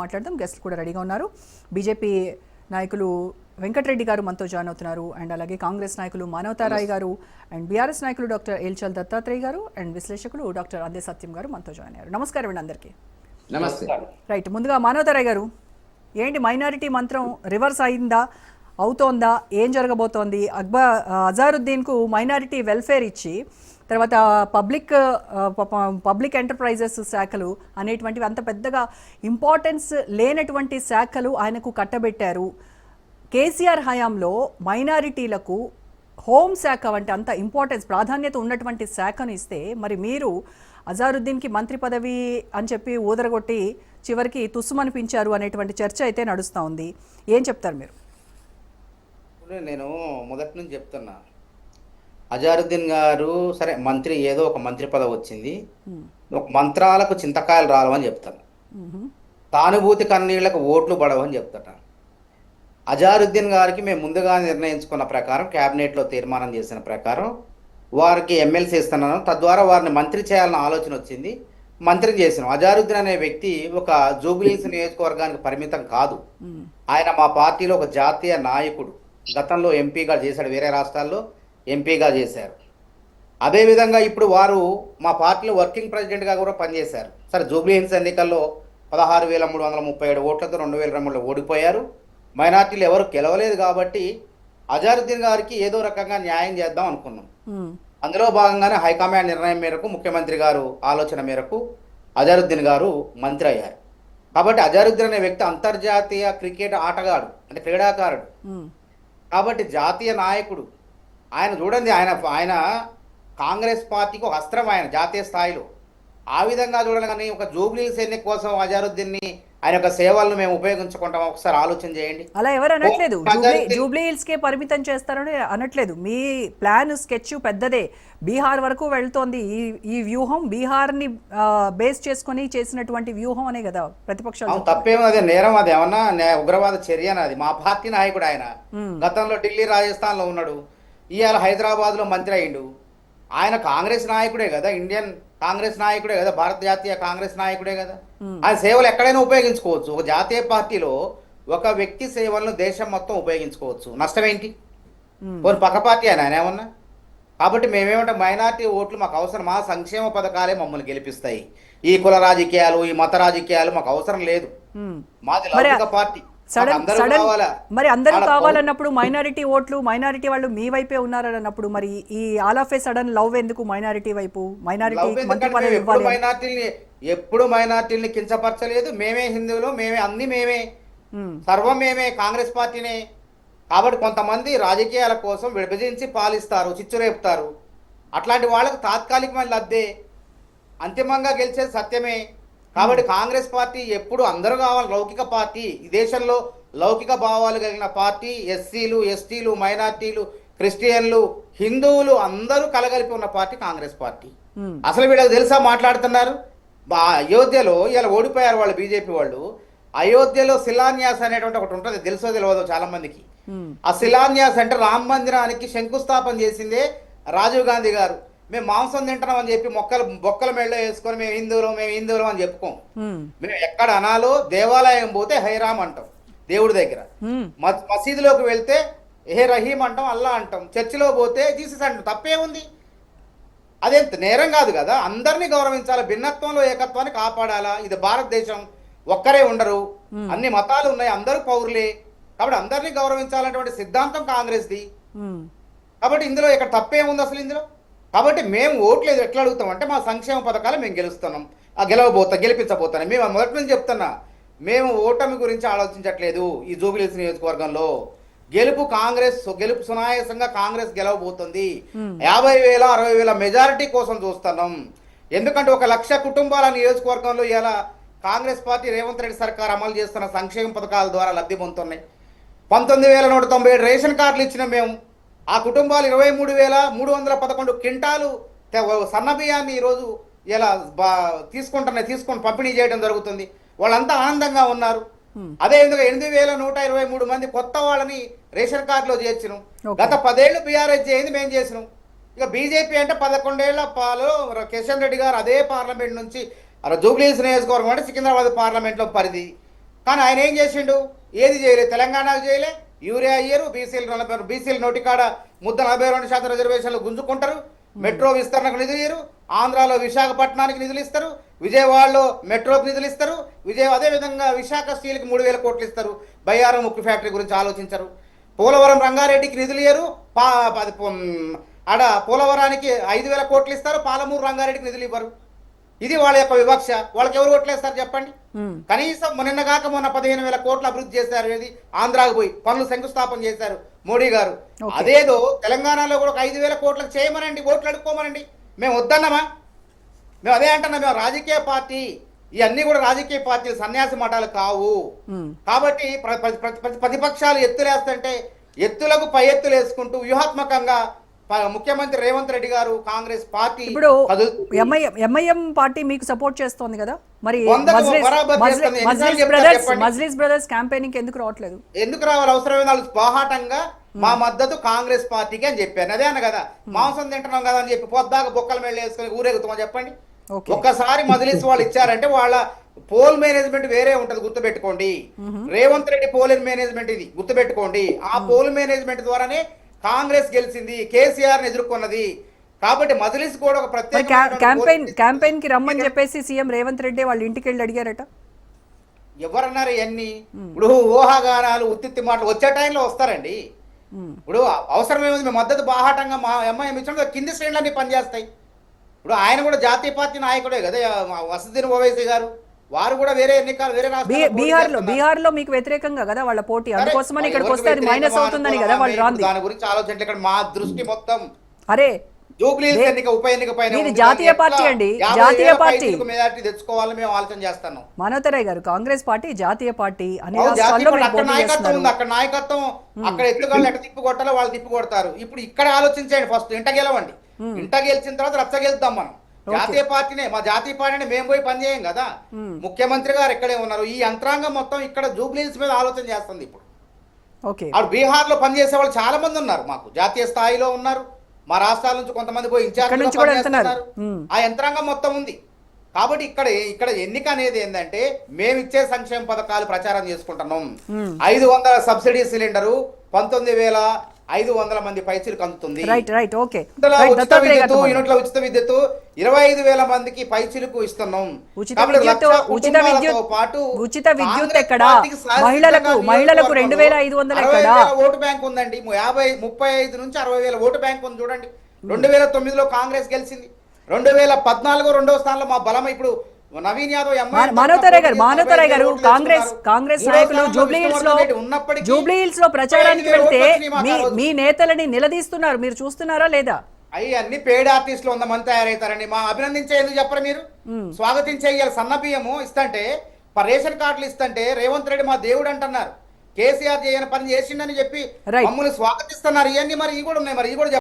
మాట్లాడదాం. గెస్ట్లు కూడా రెడీగా ఉన్నారు. బీజేపీ నాయకులు వెంకటరెడ్డి గారు మనతో జాయిన్ అవుతున్నారు. అండ్ అలాగే కాంగ్రెస్ నాయకులు మానవతారాయ్ గారు అండ్ బీఆర్ఎస్ నాయకులు డాక్టర్ ఏల్చల్ దత్తాత్రేయ గారు అండ్ విశ్లేషకులు డాక్టర్ అందే సత్యం గారు మనతో జాయిన్ అయ్యారు. నమస్కారం అండి అందరికీ. నమస్తే. రైట్, ముందుగా మానవతారాయ్ గారు, ఏంటి మైనారిటీ మంత్రం రివర్స్ అయిందా, అవుతోందా, ఏం జరగబోతోంది? అజారుద్దీన్కు మైనారిటీ వెల్ఫేర్ ఇచ్చి తర్వాత పబ్లిక్ ఎంటర్ప్రైజెస్ శాఖలు అనేటువంటివి అంత పెద్దగా ఇంపార్టెన్స్ లేనటువంటి శాఖలు ఆయనకు కట్టబెట్టారు. కేసీఆర్ హయాంలో మైనారిటీలకు హోమ్ శాఖ వంటి అంత ఇంపార్టెన్స్ ప్రాధాన్యత ఉన్నటువంటి శాఖను ఇస్తే మరి మీరు అజారుద్దీన్కి మంత్రి పదవి అని చెప్పి ఊదరగొట్టి చివరికి తుస్సుమనిపించారు అనేటువంటి చర్చ అయితే నడుస్తూ ఉంది. ఏం చెప్తారు మీరు? నేను మొదటి నుంచి చెప్తున్నా, అజారుద్దీన్ గారు సరే మంత్రి, ఏదో ఒక మంత్రి పదవి వచ్చింది, ఒక మంత్రాలకు చింతకాయలు రాలవని చెప్తాను, సానుభూతి కన్నీళ్లకు ఓట్లు పడవని చెప్తాను. అజారుద్దీన్ గారికి మేము ముందుగా నిర్ణయించుకున్న ప్రకారం, క్యాబినెట్లో తీర్మానం చేసిన ప్రకారం వారికి ఎమ్మెల్సీ ఇస్తున్నాను, తద్వారా వారిని మంత్రి చేయాలన్న ఆలోచన వచ్చింది, మంత్రి చేసినాం. అజారుద్దీన్ అనే వ్యక్తి ఒక జూబ్లీహిల్స్ నియోజకవర్గానికి పరిమితం కాదు. ఆయన మా పార్టీలో ఒక జాతీయ నాయకుడు, గతంలో ఎంపీగా చేశాడు, వేరే రాష్ట్రాల్లో ఎంపీగా చేశారు. అదేవిధంగా ఇప్పుడు వారు మా పార్టీలో వర్కింగ్ ప్రెసిడెంట్గా కూడా పనిచేశారు. సరే, జూబ్లీహిల్స్ ఎన్నికల్లో 16,337 ఓట్లతో 2002లో ఓడిపోయారు. మైనార్టీలు ఎవరు గెలవలేదు కాబట్టి అజారుద్దీన్ గారికి ఏదో రకంగా న్యాయం చేద్దాం అనుకున్నాం. అందులో భాగంగానే హైకమాండ్ నిర్ణయం మేరకు, ముఖ్యమంత్రి గారు ఆలోచన మేరకు అజారుద్దీన్ గారు మంత్రి అయ్యారు. కాబట్టి అజారుద్దీన్ అనే వ్యక్తి అంతర్జాతీయ క్రికెట్ ఆటగాడు, అంటే క్రీడాకారుడు, కాబట్టి జాతీయ నాయకుడు. ఆయన చూడండి, ఆయన కాంగ్రెస్ పార్టీకి ఒక అస్త్రం, ఆయన జాతీయ స్థాయిలో. ఆ విధంగా చూడాలి. కానీ ఒక జూబ్లీహిల్స్ ఎన్నిక కోసం అజారుద్దీన్ని, ఆయన యొక్క సేవలను మేము ఉపయోగించుకుంటాం, ఒకసారి ఆలోచన చేయండి. అలా ఎవరు అనట్లేదు, జూబ్లీహిల్స్ కే పరిమితం చేస్తారని అనట్లేదు. మీ ప్లాన్ స్కెచ్ పెద్దదే, బీహార్ వరకు వెళ్తోంది ఈ వ్యూహం. బీహార్ని బేస్ చేసుకుని చేసినటువంటి వ్యూహం అనే కదా ప్రతిపక్షాలు. తప్పేమో, అదే నేరం, అది ఏమన్నా ఉగ్రవాద చర్య అది. మా పార్టీ నాయకుడు ఆయన, గతంలో ఢిల్లీ రాజస్థాన్లో ఉన్నాడు, ఇవాళ హైదరాబాద్లో మంత్రి అయ్యిండు. ఆయన కాంగ్రెస్ నాయకుడే కదా, ఇండియన్ కాంగ్రెస్ నాయకుడే కదా, భారత జాతీయ కాంగ్రెస్ నాయకుడే కదా. ఆయన సేవలు ఎక్కడైనా ఉపయోగించుకోవచ్చు. ఒక జాతీయ పార్టీలో ఒక వ్యక్తి సేవలను దేశం మొత్తం ఉపయోగించుకోవచ్చు, నష్టం ఏంటి? కొన్ని పక్క పార్టీ ఆయన ఏమన్నా. కాబట్టి మేమేమంటే, మైనార్టీ ఓట్లు మాకు అవసరం, మా సంక్షేమ పథకాలే మమ్మల్ని గెలిపిస్తాయి. ఈ కుల రాజకీయాలు, ఈ మత రాజకీయాలు మాకు అవసరం లేదు. మాది లౌకిక పార్టీ. మరి అందరూ కావాలన్నప్పుడు మైనారిటీ ఓట్లు, మైనారిటీ వాళ్ళు మీ వైపే ఉన్నారన్నప్పుడు మరి ఈ all of A sudden love ఎందుకు మైనారిటీ వైపు? మైనారిటీని ఎప్పుడు మైనారిటీని కించపరచలేదు. మేమే హిందువులు, మేమే అన్ని, మేమే సర్వం, మేమే కాంగ్రెస్ పార్టీనే. కాబట్టి కొంతమంది రాజకీయాల కోసం విభజించి పాలిస్తారు, చిచ్చురేపుతారు. అట్లాంటి వాళ్ళకు తాత్కాలికమైన లబ్ధే, అంతిమంగా గెలిచేది సత్యమే. కాబట్టి కాంగ్రెస్ పార్టీ ఎప్పుడు అందరూ కావాలి, లౌకిక పార్టీ, ఈ దేశంలో లౌకిక భావాలు కలిగిన పార్టీ. ఎస్సీలు, ఎస్టీలు, మైనార్టీలు, క్రిస్టియన్లు, హిందువులు అందరూ కలగలిపి ఉన్న పార్టీ కాంగ్రెస్ పార్టీ. అసలు వీళ్ళకి తెలుసా మాట్లాడుతున్నారు? అయోధ్యలో ఇలా ఓడిపోయారు వాళ్ళు, బీజేపీ వాళ్ళు. అయోధ్యలో శిలాన్యాస్ అనేటువంటి ఒకటి ఉంటుంది, తెలుసో తెలియదు చాలా మందికి. ఆ శిలాన్యాస్ అంటే రామ మందిరానికి శంకుస్థాపన చేసిందే రాజీవ్ గాంధీ గారు. మేము మాంసం తింటున్నాం అని చెప్పి బొక్కల మెళ్ళ వేసుకొని మేము హిందువులం అని చెప్పుకోం. మేము ఎక్కడ అనాలో, దేవాలయం పోతే హైరామ్ అంటాం దేవుడి దగ్గర, మసీదులోకి వెళ్తే హే రహీం అంటాం, అల్లా అంటాం, చర్చిలో పోతే జీసస్ అంటాం. తప్పే ఉంది? అదేంత నేరం కాదు కదా. అందరినీ గౌరవించాలి, భిన్నత్వంలో ఏకత్వాన్ని కాపాడాలా. ఇది భారతదేశం, ఒక్కరే ఉండరు, అన్ని మతాలు ఉన్నాయి, అందరూ పౌరులే. కాబట్టి అందరినీ గౌరవించాలనేటువంటి సిద్ధాంతం కాంగ్రెస్ది. కాబట్టి ఇందులో ఇక్కడ తప్పేముంది అసలు ఇందులో? కాబట్టి మేము ఓట్లేదు ఎట్లా అడుగుతాం అంటే, మా సంక్షేమ పథకాలు మేము గెలుస్తున్నాం, గెలిపించబోతున్నాం. మేము మొదటి నుంచి చెప్తున్నా, మేము ఓటమి గురించి ఆలోచించట్లేదు. ఈ జూబ్లీహిల్స్ నియోజకవర్గంలో గెలుపు సునాయాసంగా కాంగ్రెస్ గెలవబోతుంది. 50,000, 60,000 మెజారిటీ కోసం చూస్తున్నాం. ఎందుకంటే 1,00,000 కుటుంబాల నియోజకవర్గంలో ఇలా కాంగ్రెస్ పార్టీ రేవంత్ రెడ్డి సర్కార్ అమలు చేస్తున్న సంక్షేమ పథకాల ద్వారా లబ్ధి పొందుతున్నాయి. 19,197 రేషన్ కార్డులు ఇచ్చిన మేము. ఆ కుటుంబాలు 23,311 క్వింటాలు సన్నబియ్యాన్ని ఈరోజు ఇలా తీసుకొని పంపిణీ చేయడం జరుగుతుంది. వాళ్ళంతా ఆనందంగా ఉన్నారు. అదేవిధంగా 8,123 మంది కొత్త వాళ్ళని రేషన్ కార్డులో చేర్చినాం. గత 10 ఏళ్ళు బీఆర్ఎస్ చేయింది మేము చేసినాం. ఇక బీజేపీ అంటే 11 ఏళ్ల పాలు కిషన్ రెడ్డి గారు అదే పార్లమెంట్ నుంచి జూబ్లీహిల్స్ నియోజకవర్గం అంటే సికింద్రాబాద్ పార్లమెంట్లో పరిధి. కానీ ఆయన ఏం చేసిండు? ఏది చేయలే, తెలంగాణకు చేయలే, యూరియా ఇయ్యరు, బీసీలు నోటికాడ ముద్ద 42% రిజర్వేషన్లు గుంజుకుంటారు, మెట్రో విస్తరణకు నిధులు ఇయ్యరు, ఆంధ్రాలో విశాఖపట్నానికి నిధులు ఇస్తారు, విజయవాడలో మెట్రోకి నిధులు ఇస్తారు, అదేవిధంగా విశాఖ స్టీల్కి 3,000 కోట్లు ఇస్తారు, బయ్యారం ఉక్కు ఫ్యాక్టరీ గురించి ఆలోచించరు, పోలవరం రంగారెడ్డికి నిధులు ఇయ్యరు, ఆడ పోలవరానికి 5,000 కోట్లు ఇస్తారు, పాలమూరు రంగారెడ్డికి నిధులు ఇవ్వరు. ఇది వాళ్ళ యొక్క వివక్ష. వాళ్ళకి ఎవరు ఓట్లేస్తారు చెప్పండి? కనీసం నిన్నగాక మొన్న 15,000 కోట్లు అభివృద్ధి చేశారు, ఏది ఆంధ్రాకు పోయి పనులు శంకుస్థాపన చేశారు మోడీ గారు. అదేదో తెలంగాణలో కూడా ఒక 5,000 కోట్లకు చేయమనండి, ఓట్లు అడుక్కోమనండి. మేము వద్దన్నామా? మేము అదే అంటున్నాం, మేము రాజకీయ పార్టీ, ఇవన్నీ కూడా రాజకీయ పార్టీలు సన్యాసి మఠాలు కావు. కాబట్టి ప్రతిపక్షాలు ఎత్తులేస్తుంటే ఎత్తులకు పై ఎత్తులు వేసుకుంటూ వ్యూహాత్మకంగా ముఖ్యమంత్రి రేవంత్ రెడ్డి గారు కాంగ్రెస్ పార్టీ ఇప్పుడు ఎంఐఎం పార్టీ మీకు సపోర్ట్ చేస్తోంది కదా, మరి మజ్లిస్ బ్రదర్స్ క్యాంపెయినింగ్ ఎందుకు రావట్లేదు? ఎందుకు రావాలి? అవసరమైన వాళ్ళు బాహాటంగా మా మద్దతు కాంగ్రెస్ పార్టీకి అని చెప్పాను. అదే అన్న కదా, మాంసం తింటున్నాం కదా అని చెప్పి పొద్దాక బొక్కలు మెళ్ళి వేసుకొని ఊరేగుతామని చెప్పండి. ఒక్కసారి మజ్లిస్ వాళ్ళు ఇచ్చారంటే వాళ్ళ పోల్ మేనేజ్మెంట్ వేరే ఉంటది, గుర్తుపెట్టుకోండి. రేవంత్ రెడ్డి పోల్ మేనేజ్మెంట్ ఇది, గుర్తుపెట్టుకోండి. ఆ పోల్ మేనేజ్మెంట్ ద్వారానే కాంగ్రెస్ గెలిచింది, కేసీఆర్ ఎదుర్కొన్నది. కాబట్టి మజ్లిస్ కూడా ఒక ప్రత్యేక క్యాంపెయిన్ కి రమ్మని చెప్పేసి సీఎం రేవంత్ రెడ్డి వాళ్ళ ఇంటికి వెళ్ళి అడిగారట. ఎవరన్నారు ఇవన్నీ? ఇప్పుడు ఊహాగానాలు, ఉత్తిత్తి మాటలు వచ్చే టైంలో వస్తారండి. ఇప్పుడు అవసరమేముంది? మేము మద్దతు బాహాటంగా మా ఎంఐఎం ఇచ్చిన కింది శ్రేణులన్నీ పనిచేస్తాయి. ఇప్పుడు ఆయన కూడా జాతీయ పార్టీ నాయకుడే కదా, వసతుద్దీన్ ఓవైసీ గారు. వారు కూడా వేరే ఎన్నికలు వేరే బీహార్ లో మీకు వ్యతిరేకంగా కదా వాళ్ళ పోటీ, అందుకోసమని ఇక్కడికి వస్తే అది మైనస్ అవుతుందని కదా వాళ్ళు రాంది. దాని గురించి ఆలోచన ఇక్కడ మా దృష్టి మొత్తం అరే జూబ్లీహిల్స్ ఎన్నిక ఉప ఎన్నిక పైన జాతీయ పార్టీ అండి, జాతీయ పార్టీ మెజారిటీ తెచ్చుకోవాలని మేము ఆలోచన చేస్తాను. మనోతరయ్య గారు, కాంగ్రెస్ పార్టీ జాతీయ పార్టీ అని అక్కడ నాయకత్వం ఉంది, అక్కడ నాయకత్వం, అక్కడ ఎత్తుగాళ్ళు ఎట్ట తిప్పి కొట్టాలో వాళ్ళు తిప్పి కొడతారు. ఇప్పుడు ఇక్కడ ఆలోచించండి, ఫస్ట్ ఇంట గెలవండి, ఇంట గెలిచిన తర్వాత రచ్చ గెలుద్దాం మనం. జాతీయ పార్టీనే, మా జాతీయ పార్టీనే మేము పోయి పనిచేయం కదా. ముఖ్యమంత్రి గారు ఇక్కడే ఉన్నారు, ఈ యంత్రాంగం మొత్తం ఇక్కడ జూబ్లీహిల్స్ మీద ఆలోచన చేస్తుంది. ఇప్పుడు అప్పుడు బీహార్ లో పనిచేసే వాళ్ళు చాలా మంది ఉన్నారు, మాకు జాతీయ స్థాయిలో ఉన్నారు, మా రాష్ట్రాల నుంచి కొంతమంది పోయి ఇన్ఛార్జ్. ఆ యంత్రాంగం మొత్తం ఉంది. కాబట్టి ఇక్కడ ఎన్నిక అనేది ఏంటంటే, మేము ఇచ్చే సంక్షేమ పథకాలు ప్రచారం చేసుకుంటున్నాం. 500 సబ్సిడీ సిలిండరు 19,500 మంది పైచిలకు అందుతుంది. యూనిట్ల ఉచిత విద్యుత్ 25,000 మందికి పైచిలకు ఇస్తున్నాం. ఉచిత విద్యుత్ ఎక్కడ? మహిళలకు 2,500 ఎక్కడ? ఓటు బ్యాంక్ ఉందండి, 35 నుంచి 60,000 ఓటు బ్యాంక్ ఉంది. చూడండి, 2009లో కాంగ్రెస్ గెలిచింది, 2014 రెండవ స్థానంలో మా బలం. ఇప్పుడు నవీన్ యాదవ్ మానవతరాయ్ గారు కాంగ్రెస్ నాయకులు జూబ్లీహిల్స్ లో ప్రచారానికి వెళ్తే మీ నేతలని నిలదీస్తున్నారు, మీరు చూస్తున్నారా లేదా? అయ్యి అన్ని పేడ్ ఆర్టిస్టులు 100 మంది తయారవుతారండి. మా అభినందించే ఎందుకు చెప్పరు మీరు? స్వాగతించే సన్న బియ్యము ఇస్తంటే, రేషన్ కార్డులు ఇస్తంటే రేవంత్ రెడ్డి మా దేవుడు అంటున్నారు, కేసీఆర్ చేయని పని చేసిండని చెప్పి మమ్మల్ని స్వాగతిస్తున్నారు. ఇవన్నీ మరి ఇవి కూడా ఉన్నాయి, మరి ఇవి కూడా